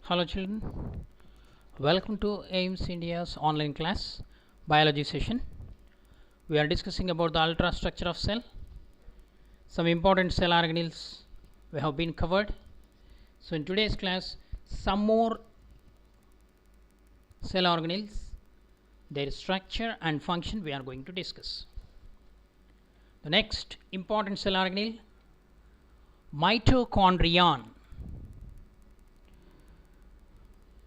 Hello children, welcome to AIMS India's online class biology session. We are discussing about the ultrastructure of cell. Some important cell organelles we have been covered. So in today's class, some more cell organelles, their structure and function we are going to discuss. The next important cell organelle, mitochondrion.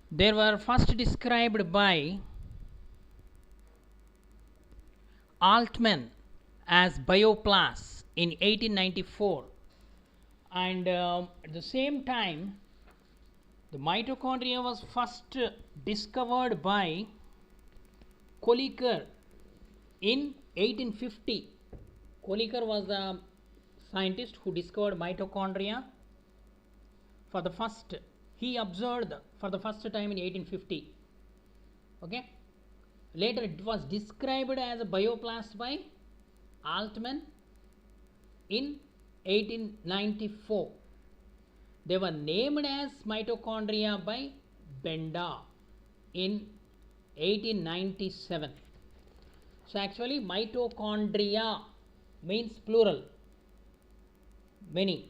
They were first described by Altman as bioplasms in 1894, and at the same time the mitochondria was first discovered by Kolliker in 1850. Kolliker was the scientist who discovered mitochondria for the first. He observed for the first time in 1850. Okay. Later it was described as a bioplast by Altman in 1894. They were named as mitochondria by Benda in 1897. So actually mitochondria means plural, many.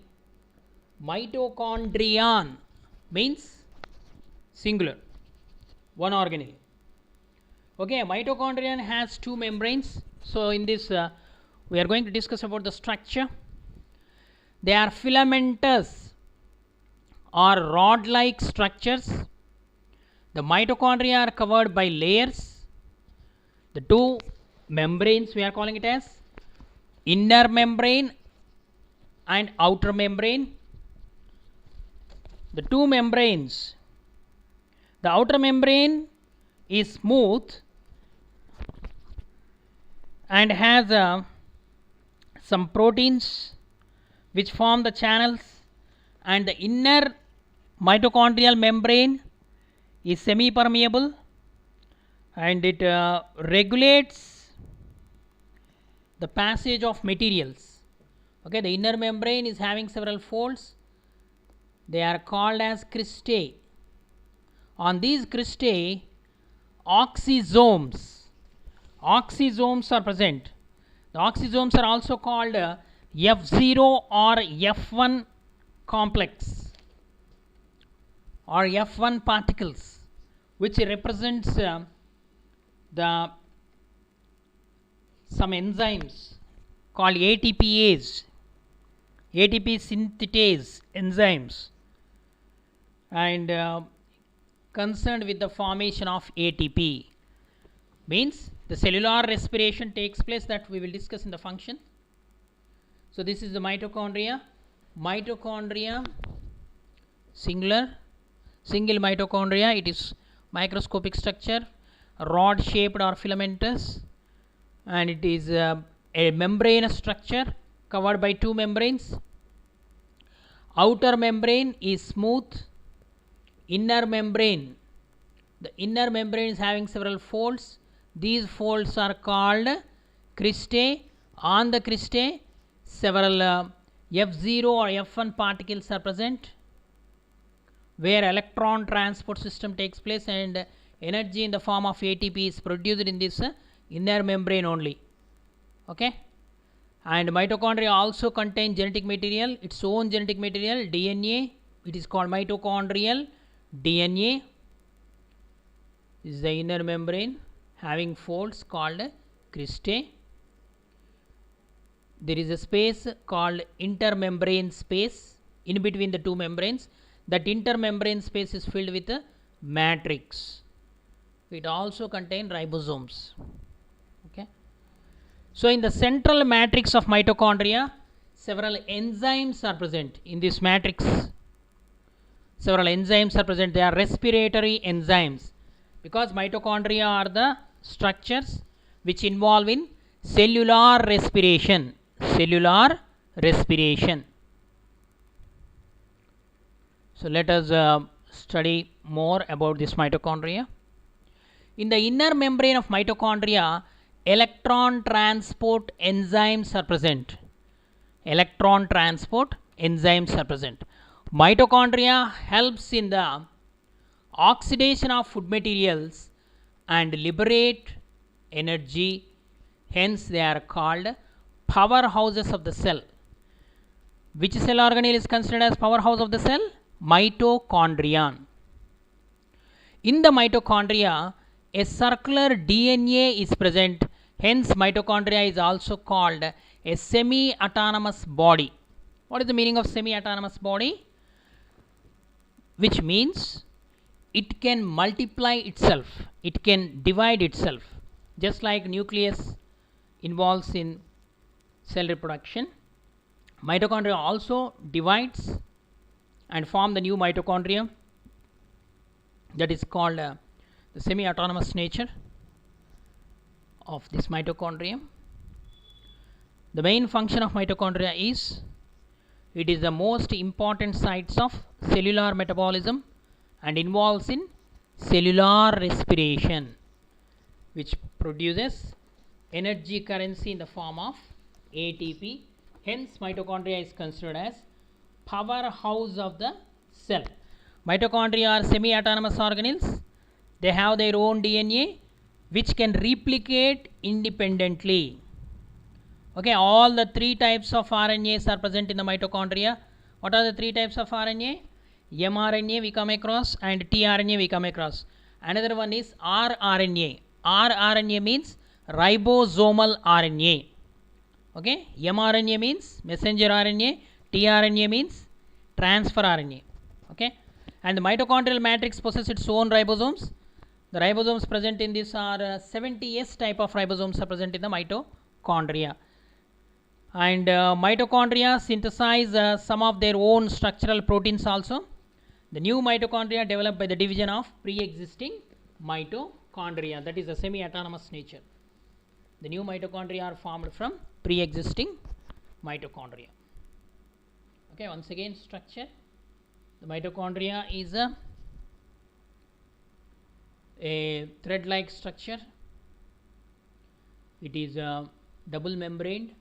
Mitochondrion means singular, one organelle. Okay, mitochondrion has two membranes. So in this we are going to discuss about the structure. They are filamentous or rod like structures. The mitochondria are covered by layers. The two membranes, we are calling it as inner membrane and outer membrane. The two membranes, the outer membrane is smooth and has some proteins which form the channels, and the inner mitochondrial membrane is semi permeable and it regulates the passage of materials. Okay, the inner membrane is having several folds. They are called as cristae. On these cristae, oxysomes are present. The oxysomes are also called F0 or F1 complex or F1 particles, which represents the some enzymes called ATPase, ATP synthetase enzymes, and concerned with the formation of ATP. Means the cellular respiration takes place, that we will discuss in the function. So this is the mitochondria. Mitochondria single mitochondria. It is microscopic structure, rod shaped or filamentous, and it is a membranous structure covered by two membranes. Outer membrane is smooth. Inner membrane, the inner membrane is having several folds. These folds are called cristae. On the cristae, several F0 or F1 particles are present, where electron transport system takes place and energy in the form of ATP is produced in this inner membrane only. Okay, and mitochondria also contain genetic material, its own genetic material, DNA. It is called mitochondrial DNA. This is the inner membrane having folds called cristae. There is a space called intermembrane space in between the two membranes. That intermembrane space is filled with a matrix. It also contains ribosomes. Okay. So in the central matrix of mitochondria, several enzymes are present in this matrix. Several enzymes are present. They are respiratory enzymes, because mitochondria are the structures which involve in cellular respiration. Cellular respiration. So let us study more about this mitochondria. In the inner membrane of mitochondria, electron transport enzymes are present. Electron transport enzymes are present. Mitochondria helps in the oxidation of food materials and liberate energy. Hence they are called powerhouses of the cell. Which cell organelle is considered as powerhouse of the cell? Mitochondrion. In the mitochondria, a circular DNA is present. Hence mitochondria is also called a semi-autonomous body. What is the meaning of semi-autonomous body? Which means it can multiply itself, it can divide itself, just like nucleus involves in cell reproduction. Mitochondria also divides and form the new mitochondria, that is called the semi-autonomous nature of this mitochondria. The main function of mitochondria is it is the most important sites of cellular metabolism and involves in cellular respiration, which produces energy currency in the form of ATP. Hence mitochondria is considered as powerhouse of the cell. Mitochondria are semi-autonomous organelles. They have their own DNA which can replicate independently. Okay, all the three types of RNAs are present in the mitochondria. What are the three types of RNA? mRNA we come across and tRNA we come across. Another one is rRNA. rRNA means ribosomal RNA. Okay, mRNA means messenger RNA, tRNA means transfer RNA. Okay, and the mitochondrial matrix possesses its own ribosomes. The ribosomes present in this are 70S type of ribosomes are present in the mitochondria. And mitochondria synthesize some of their own structural proteins also. The new mitochondria developed by the division of pre-existing mitochondria, that is the semi-autonomous nature. The new mitochondria are formed from pre-existing mitochondria. Okay, once again structure. The mitochondria is a thread-like structure. It is double membraned.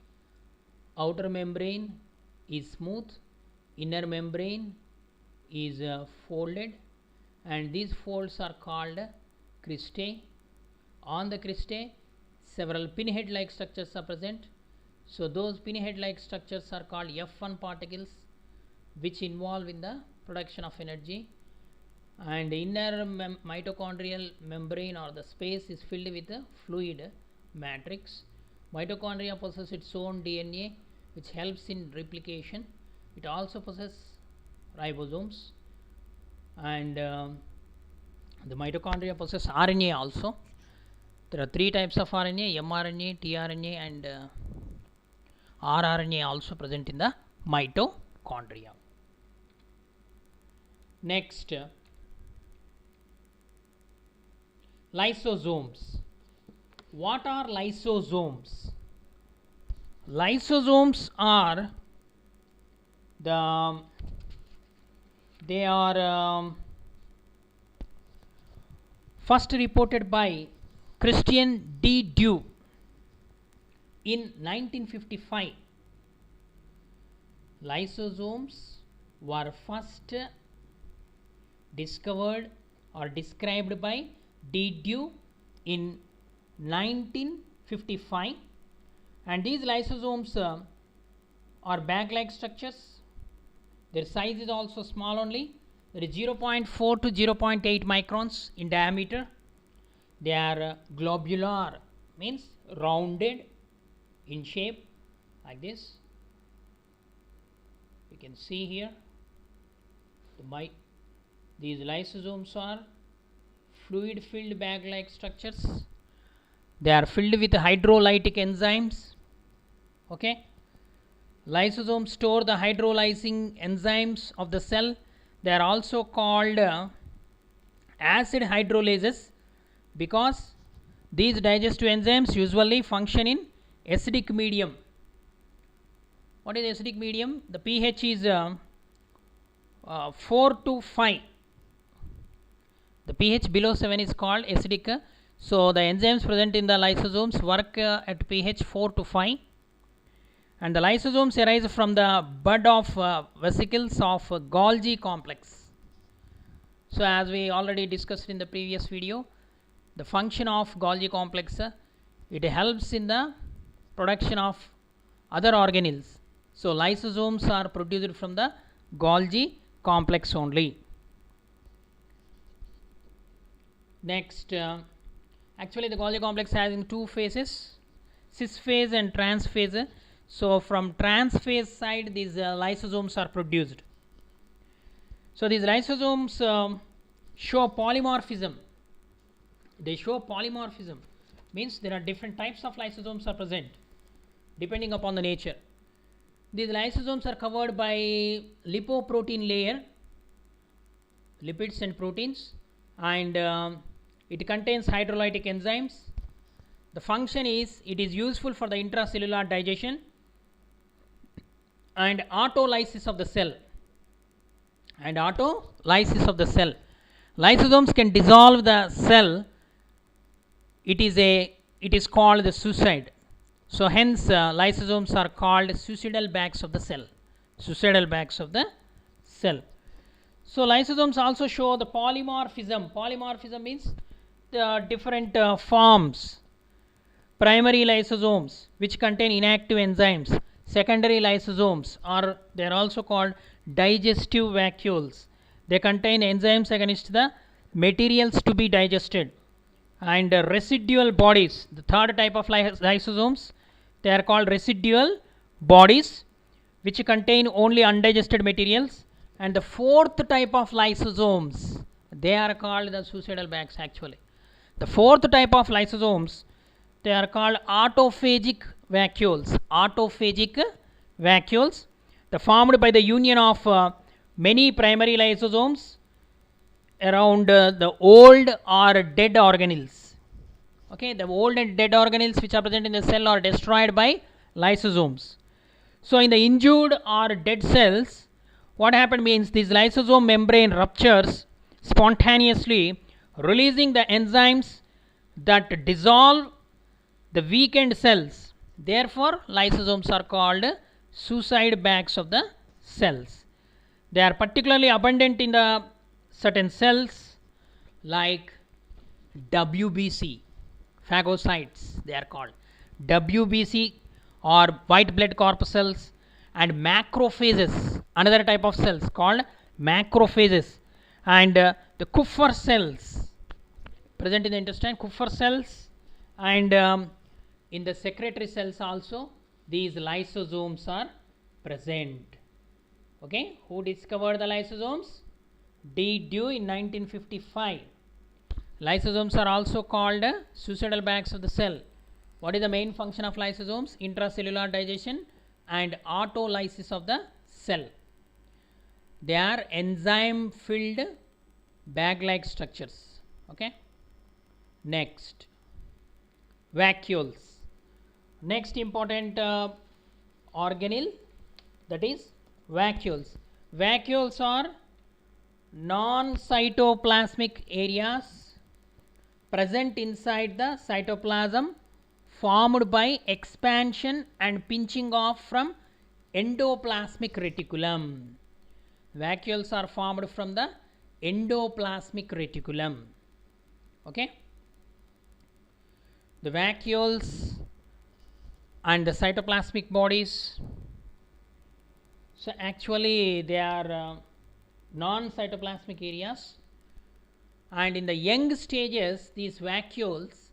Outer membrane is smooth, inner membrane is folded, and these folds are called cristae. On the cristae, several pinhead like structures are present. So those pinhead like structures are called F1 particles, which involve in the production of energy. And inner mitochondrial membrane or the space is filled with a fluid matrix. Mitochondria possess its own DNA which helps in replication. It also possesses ribosomes, and the mitochondria possess RNA also. There are three types of RNA: mRNA, tRNA, and rRNA also present in the mitochondria. Next, lysosomes. What are lysosomes? Lysosomes are first reported by Christian D. Due in 1955. Lysosomes were first discovered or described by D. Due in 1955, and these lysosomes are bag-like structures. Their size is also small only. There is 0.4 to 0.8 microns in diameter. They are globular, means rounded in shape like this. You can see here these lysosomes are fluid filled bag-like structures. They are filled with hydrolytic enzymes. Okay, lysosomes store the hydrolyzing enzymes of the cell. They are also called acid hydrolases because these digestive enzymes usually function in acidic medium. What is acidic medium? The pH is 4 to 5. The pH below 7 is called acidic. So the enzymes present in the lysosomes work at pH 4 to 5, and the lysosomes arise from the bud of vesicles of Golgi complex. So as we already discussed in the previous video, the function of Golgi complex, it helps in the production of other organelles. So lysosomes are produced from the Golgi complex only. Next, actually the Golgi complex has in two phases, cis phase and trans phase. So from trans phase side, these lysosomes are produced. So these lysosomes show polymorphism. They show polymorphism, means there are different types of lysosomes are present depending upon the nature. These lysosomes are covered by lipoprotein layer, lipids and proteins, and it contains hydrolytic enzymes. The function is it is useful for the intracellular digestion and autolysis of the cell. Lysosomes can dissolve the cell. It is called the suicide. So hence lysosomes are called suicidal bags of the cell. So lysosomes also show the polymorphism. Polymorphism means the different forms. Primary lysosomes which contain inactive enzymes. Secondary lysosomes, or they are also called digestive vacuoles. They contain enzymes against the materials to be digested. And residual bodies, the third type of lysosomes, they are called residual bodies which contain only undigested materials. And the fourth type of lysosomes, they are called the suicidal bags. Actually the fourth type of lysosomes, they are called autophagic vacuoles. They formed by the union of many primary lysosomes around the old or dead organelles. Okay, the old and dead organelles which are present in the cell are destroyed by lysosomes. So in the injured or dead cells, what happened means this lysosome membrane ruptures spontaneously, releasing the enzymes that dissolve the weakened cells. Therefore lysosomes are called suicide bags of the cells. They are particularly abundant in the certain cells like WBC, phagocytes they are called, WBC or white blood corpuscles, and macrophages, another type of cells called macrophages, and the Kupffer cells present in the intestine, Kupffer cells, and in the secretory cells also these lysosomes are present. Okay, who discovered the lysosomes? D. Dewey in 1955. Lysosomes are also called suicidal bags of the cell. What is the main function of lysosomes? Intracellular digestion and autolysis of the cell. They are enzyme filled bag like structures. Okay. Next, vacuoles. Next important organelle, that is vacuoles. Vacuoles are non-cytoplasmic areas present inside the cytoplasm, formed by expansion and pinching off from endoplasmic reticulum. Vacuoles are formed from the endoplasmic reticulum. Okay, the vacuoles and the cytoplasmic bodies, so actually they are non-cytoplasmic areas, and in the young stages these vacuoles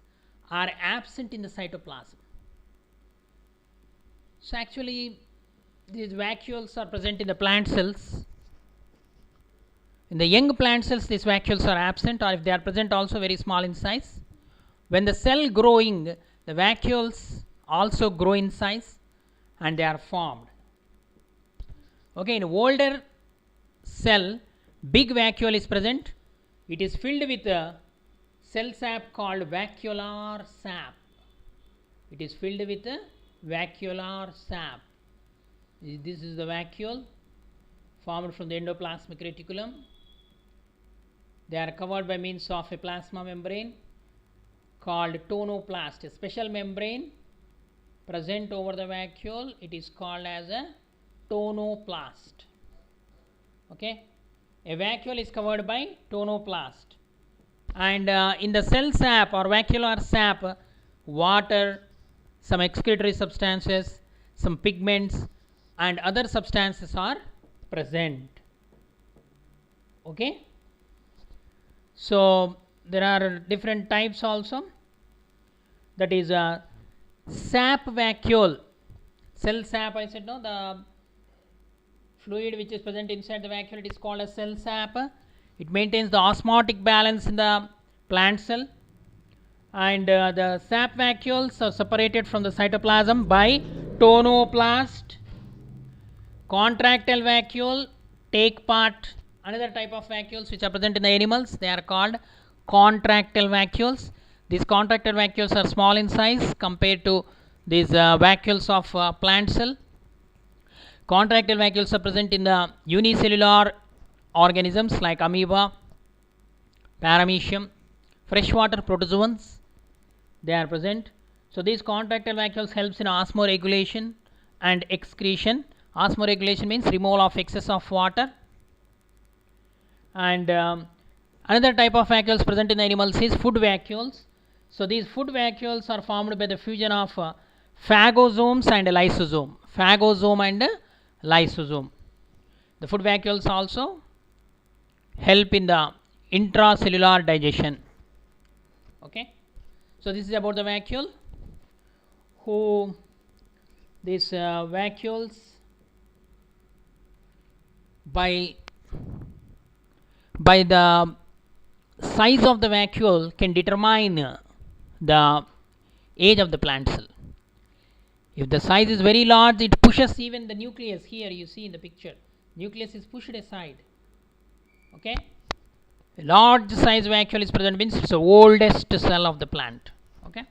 are absent in the cytoplasm. So actually these vacuoles are present in the plant cells. In the young plant cells these vacuoles are absent, or if they are present also very small in size. When the cell growing, the vacuoles also grow in size and they are formed. Okay, in older cell big vacuole is present. It is filled with a cell sap called vacuolar sap. It is filled with a vacuolar sap. This is the vacuole formed from the endoplasmic reticulum. They are covered by means of a plasma membrane called tonoplast, a special membrane present over the vacuole. It is called as a tonoplast. Okay, A vacuole is covered by tonoplast. And in the cell sap or vacuolar sap, water, some excretory substances, some pigments and other substances are present. Okay. So there are different types also. That is sap vacuole. Cell sap, I said no, the fluid which is present inside the vacuole, it is called as cell sap. It maintains the osmotic balance in the plant cell, and the sap vacuoles are separated from the cytoplasm by tonoplast. Contractile vacuole take part, another type of vacuoles which are present in the animals, they are called contractile vacuoles. These contractile vacuoles are small in size compared to these vacuoles of plant cell. Contractile vacuoles are present in the unicellular organisms like amoeba, paramecium, freshwater protozoans, they are present. So these contractile vacuoles helps in osmoregulation and excretion. Osmoregulation means removal of excess of water. And another type of vacuoles present in the animals is food vacuoles. So these food vacuoles are formed by the fusion of phagosomes and lysosome. Phagosome and lysosome. The food vacuoles also help in the intracellular digestion. Okay. So this is about the vacuole. Who these vacuoles by the size of the vacuole can determine the age of the plant cell. If the size is very large, it pushes even the nucleus. Here you see in the picture, nucleus is pushed aside. Okay. A large size vacuole is present means it's the oldest cell of the plant. Okay.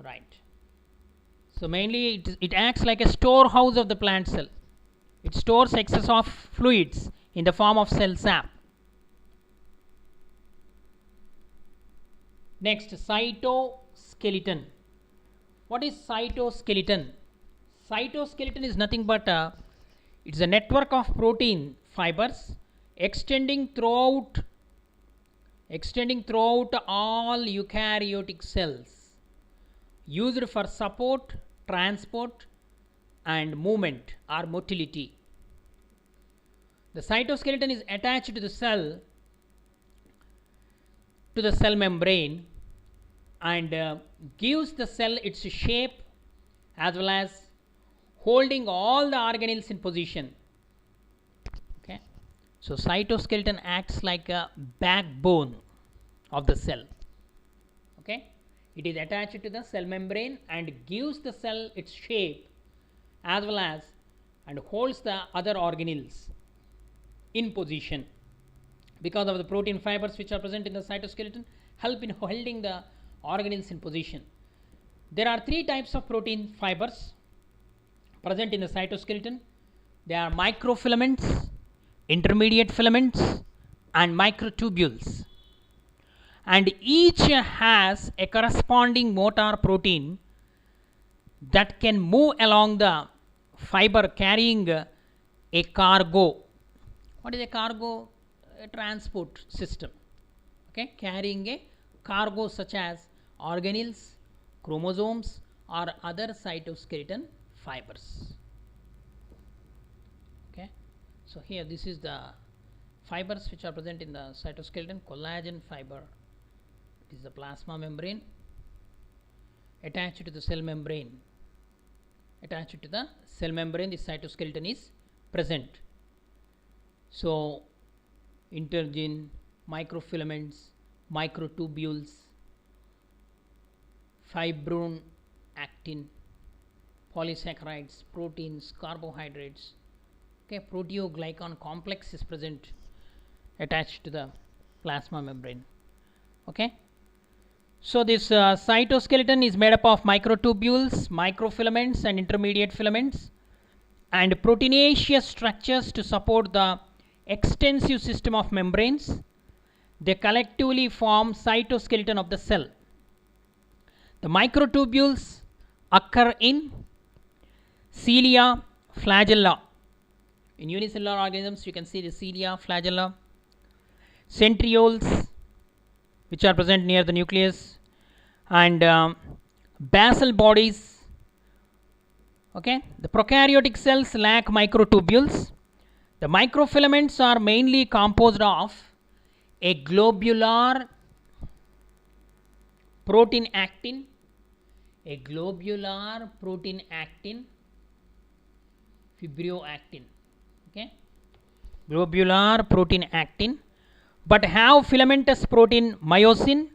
Right. So mainly it acts like a storehouse of the plant cell. It stores excess of fluids in the form of cell sap. Next, cytoskeleton. What is cytoskeleton? Cytoskeleton is nothing but it's a network of protein fibers extending throughout all eukaryotic cells, used for support, transport and movement or motility. The cytoskeleton is attached to the cell membrane and gives the cell its shape as well as holding all the organelles in position. Okay. So cytoskeleton acts like a backbone of the cell. Okay. It is attached to the cell membrane and gives the cell its shape as well as and holds the other organelles in position. Because of the protein fibers which are present in the cytoskeleton help in holding the organelles in position. There are three types of protein fibers present in the cytoskeleton. They are microfilaments, intermediate filaments and microtubules, and each has a corresponding motor protein that can move along the fiber carrying a cargo. What is a cargo? A transport system. Okay, carrying a cargo such as organelles, chromosomes or other cytoskeleton fibers. Okay, so here this is the fibers which are present in the cytoskeleton. Collagen fiber, it is the plasma membrane attached to the cell membrane. Attached to the cell membrane, the cytoskeleton is present. So intergene, microfilaments, microtubules, fibrin, actin, polysaccharides, proteins, carbohydrates. Okay, proteoglycan complex is present attached to the plasma membrane. Okay. So this cytoskeleton is made up of microtubules, microfilaments and intermediate filaments and proteinaceous structures to support the extensive system of membranes. They collectively form cytoskeleton of the cell. The microtubules occur in cilia, flagella. In unicellular organisms, you can see the cilia, flagella, centrioles, which are present near the nucleus, and basal bodies. Okay, the prokaryotic cells lack microtubules. The microfilaments are mainly composed of a globular protein actin, fibroactin, okay, globular protein actin, but have filamentous protein myosin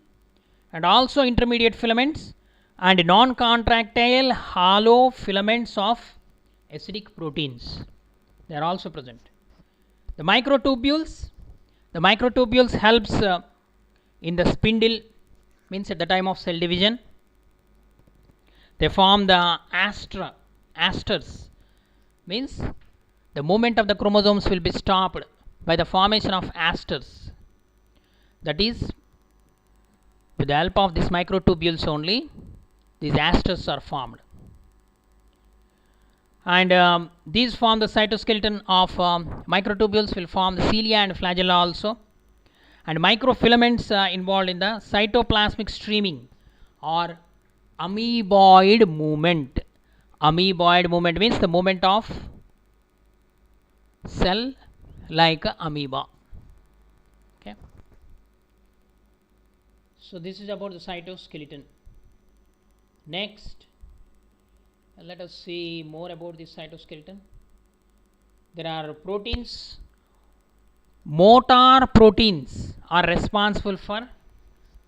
and also intermediate filaments and non-contractile hollow filaments of acidic proteins. They are also present. The microtubules helps in the spindle, means at the time of cell division they form the asters, means the movement of the chromosomes will be stopped by the formation of asters. That is, with the help of these microtubules only these asters are formed, and these form the cytoskeleton of microtubules will form the cilia and flagella also, and microfilaments involved in the cytoplasmic streaming or amoeboid movement. Amoeboid movement means the movement of cell like amoeba. Okay, so this is about the cytoskeleton. Next, let us see more about this cytoskeleton. There are proteins. Motor proteins are responsible for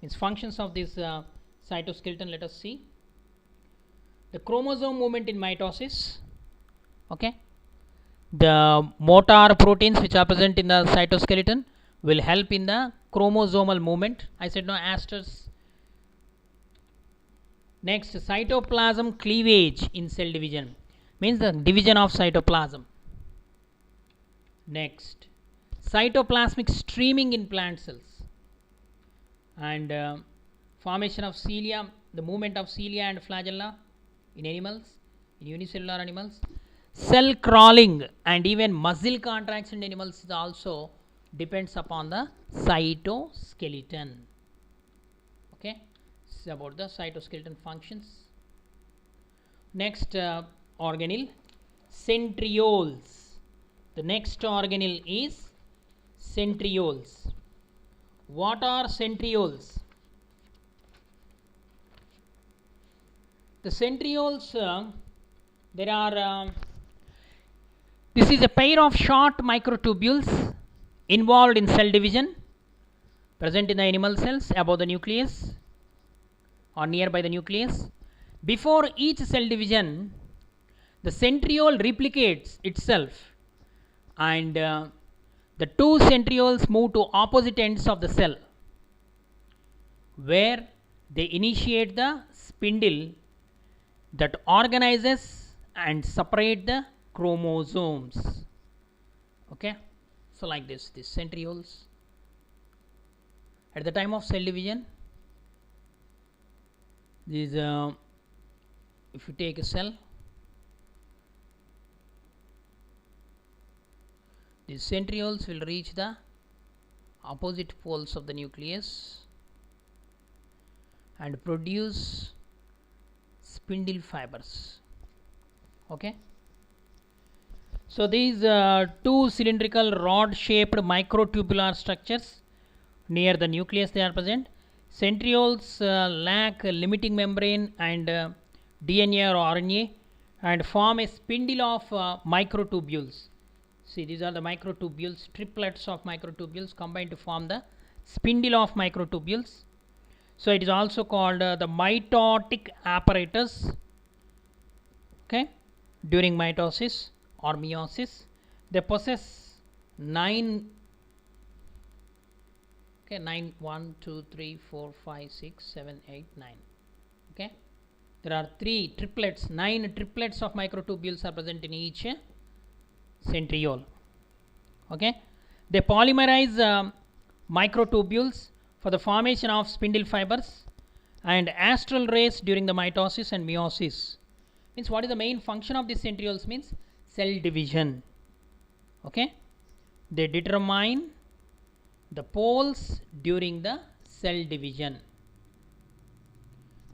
its functions of this cytoskeleton. Let us see the chromosome movement in mitosis. Okay, the motor proteins which are present in the cytoskeleton will help in the chromosomal movement. I said no asters. Next, cytoplasm cleavage in cell division, means the division of cytoplasm. Next, cytoplasmic streaming in plant cells, and formation of cilia, the movement of cilia and flagella in animals, in unicellular animals. Cell crawling and even muscle contraction in animals also depends upon the cytoskeleton. Okay, this is about the cytoskeleton functions. Next organelle, centrioles. The next organelle is centrioles. What are centrioles? The centrioles, there are this is a pair of short microtubules involved in cell division, present in the animal cells above the nucleus or nearby the nucleus. Before each cell division, the centriole replicates itself, and the two centrioles move to opposite ends of the cell, where they initiate the spindle that organizes and separate the chromosomes. Okay, so like this, these centrioles at the time of cell division, these if you take a cell, these centrioles will reach the opposite poles of the nucleus and produce spindle fibers. Okay, so these two cylindrical rod shaped microtubular structures near the nucleus they are present. Centrioles lack a limiting membrane and DNA or RNA and form a spindle of microtubules. See, these are the microtubules, triplets of microtubules combined to form the spindle of microtubules. So it is also called the mitotic apparatus. Okay, during mitosis or meiosis, they possess 9 1 2 3 4 5 6 7 8 9. Okay, there are 9 triplets of microtubules are present in each centriole. Okay, they polymerize microtubules for the formation of spindle fibers and astral rays during the mitosis and meiosis. Means what is the main function of these centrioles? Means cell division. Okay, they determine the poles during the cell division.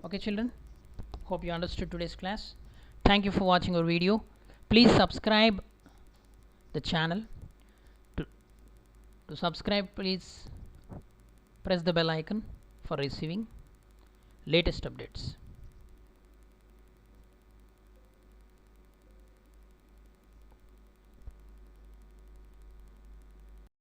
Okay children, hope you understood today's class. Thank you for watching our video. Please subscribe the channel. To subscribe, please press the bell icon for receiving latest updates.